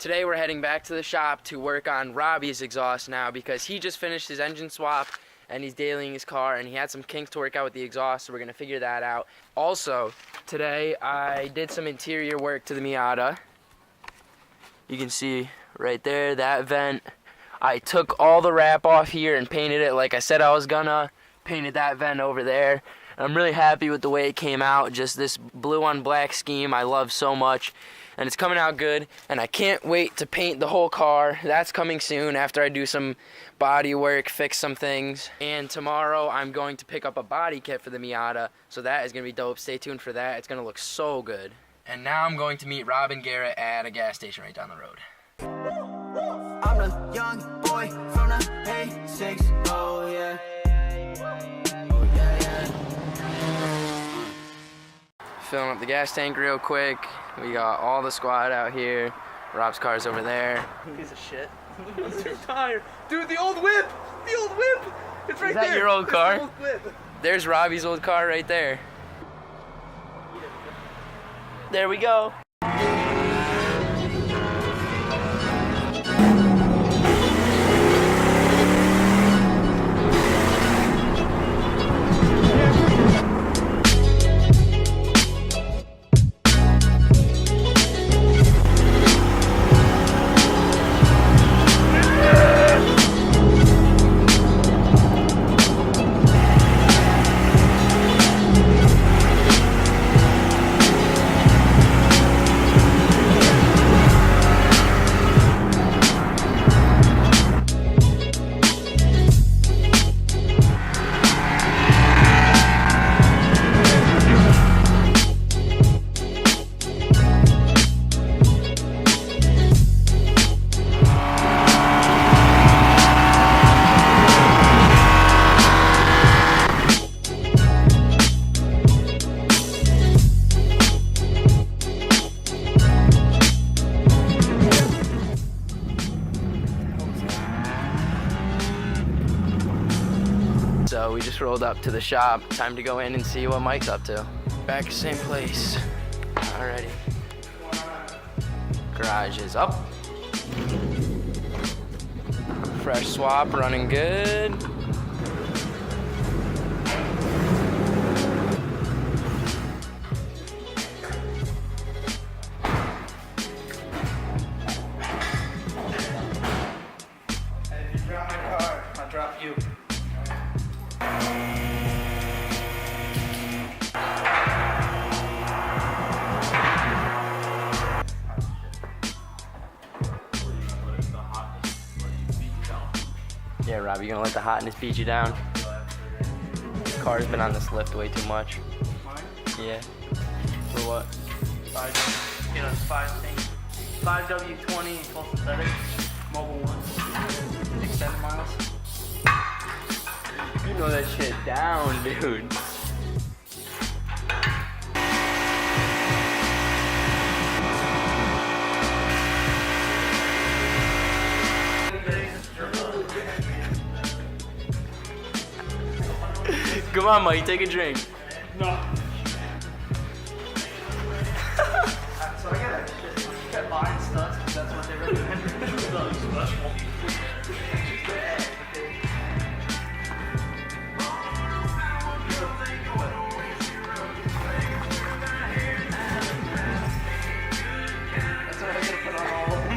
Today we're heading back to the shop to work on Robbie's exhaust now because he just finished his engine swap and he's dailying his car and he had some kinks to work out with the exhaust, so we're gonna figure that out. Also, today I did some interior work to the Miata. You can see right there, that vent. I took all the wrap off here and painted it like I said I was gonna. Painted that vent over there. I'm really happy with the way it came out. Just this blue on black scheme I love so much. And it's coming out good. And I can't wait to paint the whole car. That's coming soon after I do some body work, fix some things. And tomorrow I'm going to pick up a body kit for the Miata. So that is going to be dope. Stay tuned for that. It's going to look so good. And now I'm going to meet Rob and Garrett at a gas station right down the road. I'm the young boy from the A6, oh yeah. Oh yeah, yeah. Filling up the gas tank real quick. We got all the squad out here. Rob's car's over there. Piece of shit. I'm too tired. Dude, the old whip! The old whip! It's right there! Is that your old car? The old whip. There's Robbie's old car right there. There we go. So we just rolled up to the shop. Time to go in and see what Mike's up to. Back same place. Alrighty. Garage is up. Fresh swap running good. If you drop my car, I'll drop you. Yeah, Rob, you gonna let the hotness beat you down? Car's been on this lift way too much. Mine? Yeah. For what? 5W20 full synthetic, mobile one, extended miles. You know that shit down, dude. Come on, Mike, take a drink. No. So I gotta kept buying stuff because that's what they recommend. Nothing special. That's what I gotta put on all of them.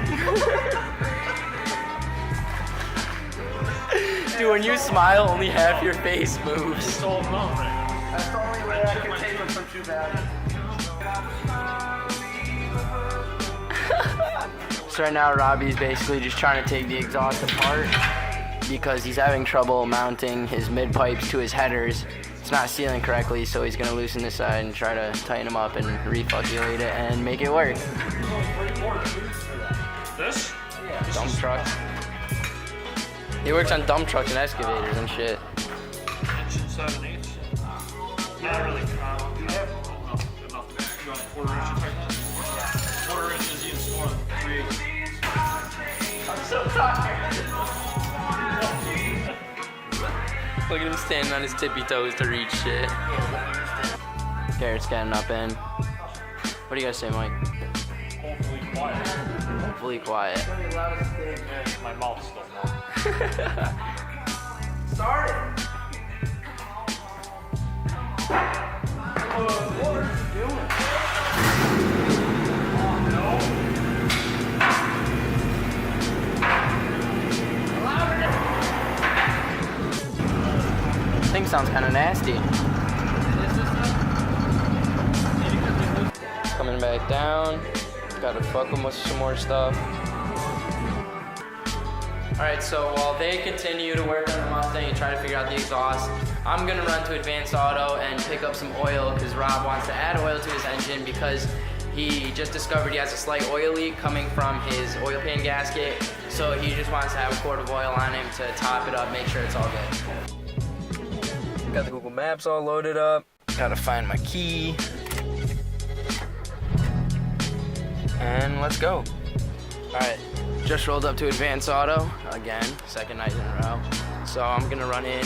Dude, when you smile, only half your face moves. So that's the only way I can take them from Touge. So right now, Robbie's basically just trying to take the exhaust apart because he's having trouble mounting his mid pipes to his headers. It's not sealing correctly, so he's gonna loosen this side and try to tighten them up and refucculate it and make it work. This? Dump trucks. He works on dump trucks and excavators and shit. Inch and 7/8. Not really. You have enough. You want a quarter inch right now? Quarter inches, you just want 3/8. I'm so tired. Look at him standing on his tippy toes to reach shit. Garrett's getting up in. What do you guys say, Mike? Hopefully quiet. awfully quiet. My mouth's still numb. Start it. What are you doing? Thing sounds kind of nasty. Coming back down. Gotta fuck them with some more stuff. Alright, so while they continue to work on the Mustang and try to figure out the exhaust, I'm gonna run to Advanced Auto and pick up some oil because Rob wants to add oil to his engine because he just discovered he has a slight oil leak coming from his oil pan gasket. So he just wants to have a quart of oil on him to top it up, make sure it's all good. Got the Google Maps all loaded up. Gotta find my key. And let's go. Alright, just rolled up to Advanced Auto again, second night in a row. So I'm gonna run in,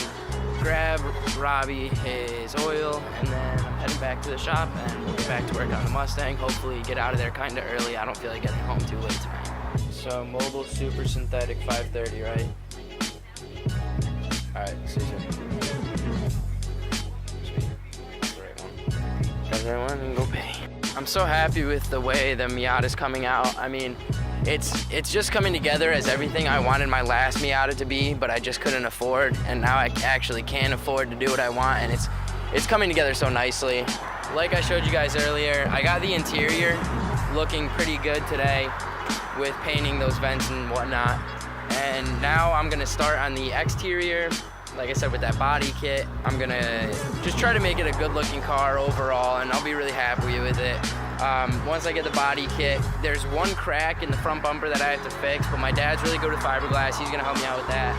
grab Robbie his oil, and then I'm heading back to the shop and we'll get back to work on the Mustang. Hopefully get out of there kinda early. I don't feel like getting home too late tonight. So Mobile Super Synthetic 530, right? Alright, see you soon. Got the right one and go pay. I'm so happy with the way the Miata's coming out. I mean, it's just coming together as everything I wanted my last Miata to be, but I just couldn't afford, and now I actually can afford to do what I want, and it's coming together so nicely. Like I showed you guys earlier, I got the interior looking pretty good today with painting those vents and whatnot, and now I'm gonna start on the exterior. Like I said, with that body kit, I'm gonna just try to make it a good looking car overall, and I'll be really happy with it. Once I get the body kit, there's one crack in the front bumper that I have to fix, but my dad's really good with fiberglass. He's gonna help me out with that.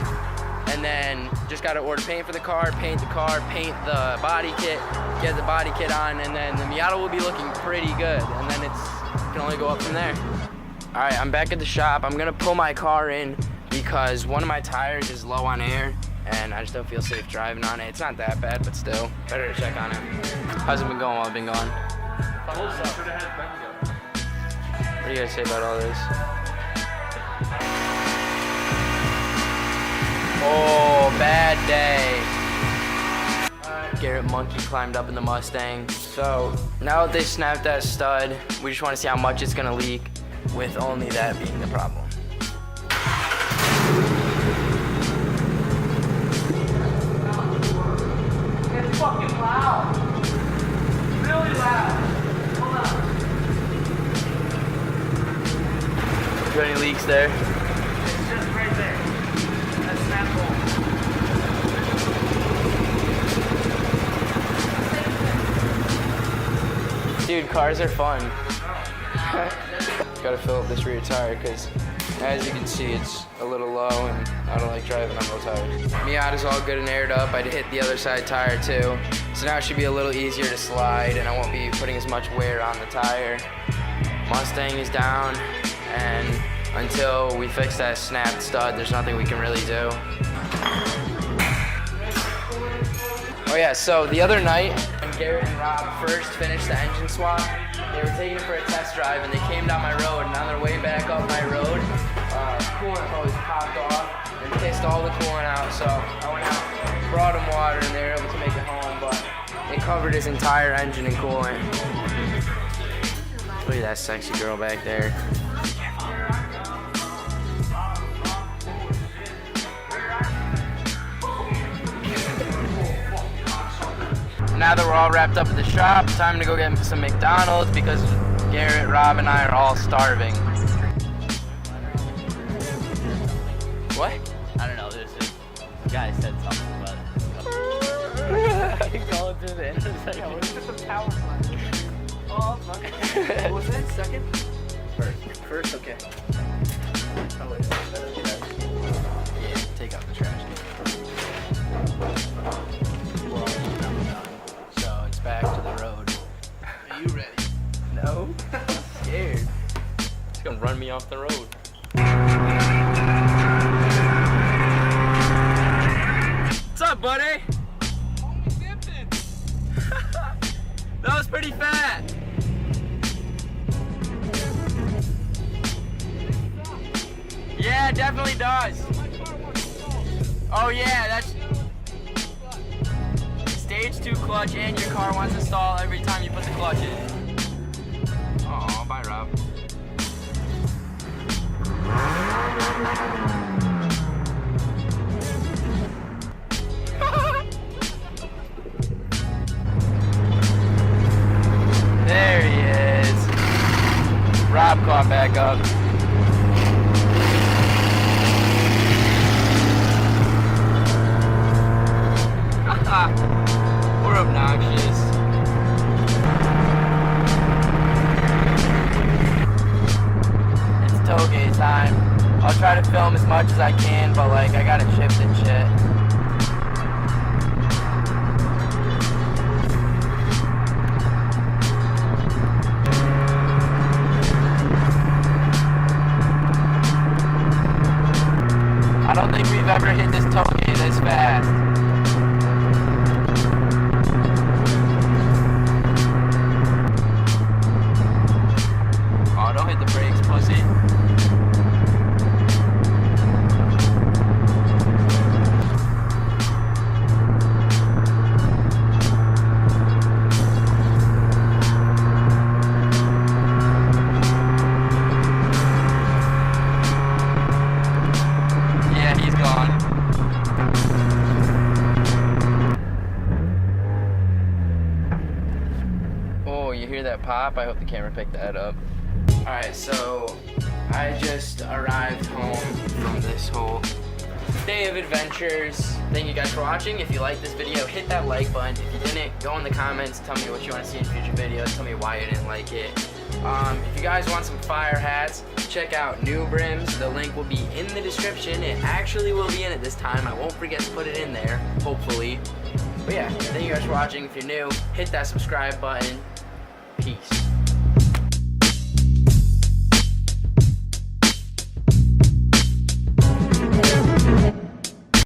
And then just gotta order paint for the car, paint the body kit, get the body kit on, and then the Miata will be looking pretty good. And then it can only go up from there. All right, I'm back at the shop. I'm gonna pull my car in because one of my tires is low on air, and I just don't feel safe driving on it. It's not that bad, but still, better to check on it. How's it been going while I've been gone? What do you guys say about all this? Oh, bad day. Garrett Monkey climbed up in the Mustang. So now that they snapped that stud, we just want to see how much it's gonna leak, with only that being the problem. It's fucking loud. Really loud. Hold on. Got any leaks there? It's just right there. That snap hole. Dude, cars are fun. Gotta fill up this rear tire because, as you can see, it's a little low and I don't like driving on low tires. Miata's all good and aired up. I hit the other side tire too. So now it should be a little easier to slide and I won't be putting as much wear on the tire. Mustang is down, and until we fix that snapped stud, there's nothing we can really do. Oh yeah, so the other night, when Garrett and Rob first finished the engine swap, they were taking it for a test drive and they came down my road, and on their way back up my road, coolant hose popped off and pissed all the coolant out. So I went out, brought them water, and they were able to make it home, but it covered his entire engine in coolant. Look at that sexy girl back there. Now that we're all wrapped up at the shop, time to go get some McDonald's because Garrett, Rob, and I are all starving. What? I don't know, there's this guy said something about it. Going through the intersection. Yeah, let's get some power plant. Oh, fuck. What was that? Second? First, okay. Yeah, take out the trash can. So it's back to the road. Are you ready? No. I'm scared. It's gonna run me off the road. What's up, buddy? That was pretty fat. definitely does. Oh yeah, that's stage 2 clutch, and your car wants to stall every time you put the clutch in. Oh, bye Rob. There he is. Rob caught back up. We're obnoxious. It's Touge time. I'll try to film as much as I can, but like I gotta shift and shit. I don't think we've ever hit this Touge this fast. Oh, don't hit the brakes, pussy. Yeah, he's gone. Oh, you hear that pop? I hope the camera picked that up. Alright, so I just arrived home from this whole day of adventures. Thank you guys for watching. If you liked this video, hit that like button. If you didn't, go in the comments, tell me what you want to see in future videos, tell me why you didn't like it. If you guys want some fire hats, check out New Brims. The link will be in the description. It actually will be in it this time. I won't forget to put it in there, hopefully. But yeah, thank you guys for watching. If you're new, hit that subscribe button. Peace.